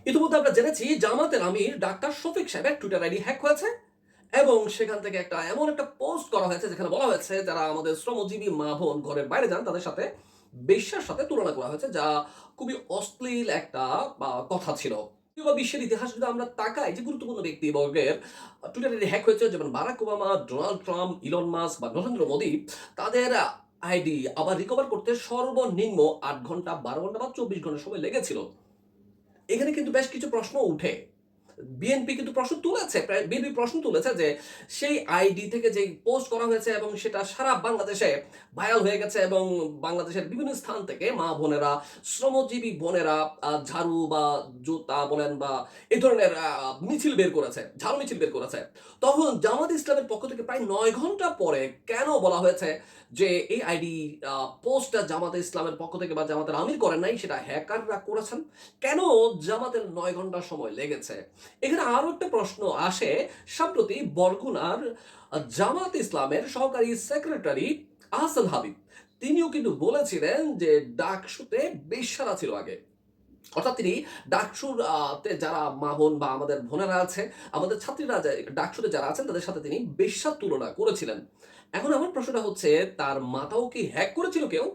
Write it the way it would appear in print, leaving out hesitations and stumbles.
ইতিমধ্যে আমরা জেনেছি জামাতের আমির ডাক্তার শফিক সাহেবের টুইটার আইডি হ্যাক হয়েছে এবং সেখান থেকে এমন একটা পোস্ট করা হয়েছে যেখানে বলা হয়েছে যারা আমাদের শ্রমজীবী মা বোন ঘরের বাইরে যান তাদের সাথে বেশ্যার সাথে তুলনা করা হয়েছে, যা খুবই অশ্লীল একটা কথা ছিল। বা বিশ্বের ইতিহাস যদি আমরা তাকাই যে গুরুত্বপূর্ণ ব্যক্তিবর্গের টুইটার আইডি হ্যাক হয়েছে, যেমন Barack Obama, Donald Trump, Elon Musk বা নরেন্দ্র মোদী, তাদের আইডি আবার রিকভার করতে সর্বনিম্ন ৮ ঘন্টা, ১২ ঘন্টা বা ২৪ ঘন্টা সময় লেগেছিল। এখানে কিন্তু বেশ কিছু প্রশ্ন উঠে। বিএনপি কিন্তু বিএনপি প্রশ্ন তুলেছে যে সেই আইডি থেকে যে পোস্ট করা হয়েছে এবং সেটা সারা বাংলাদেশে ভাইরাল হয়ে গেছে এবং বাংলাদেশের বিভিন্ন স্থান থেকে মা বোনেরা, শ্রমজীবী বোনেরা ঝাড়ু বা জুতা বলেন বা এই ধরনের মিছিল বের করেছে, ঝাড়ু মিছিল বের করেছে। তখন জামাত ইসলামের পক্ষ থেকে প্রায় ৯ ঘন্টা পরে কেন বলা হয়েছে যে এই আইডি পোস্টটা জামাতে ইসলামের পক্ষ থেকে বা জামাতের আমির করেন নাই, সেটা হ্যাকাররা করেছেন। কেন জামাতের ৯ ঘন্টা সময় লেগেছে? এখানে আরো একটা প্রশ্ন আসে। সম্প্রতি বরগুনার জামাত ইসলামের সহকারী সেক্রেটারি আহসান হাবিব, তিনিও কিন্তু বলেছিলেন যে ডাকসুতে বেশ্যারা ছিল আগে। অর্থাৎ তিনি ডাকসুর তে যারা মা বোন বা আমাদের বোনেরা আছে, আমাদের ছাত্রীরা ডাকসুতে যারা আছেন তাদের সাথে তিনি বেশ্যার তুলনা করেছিলেন। এখন আমার প্রশ্নটা হচ্ছে, তার মাথাও কি হ্যাক করেছিল কেউ?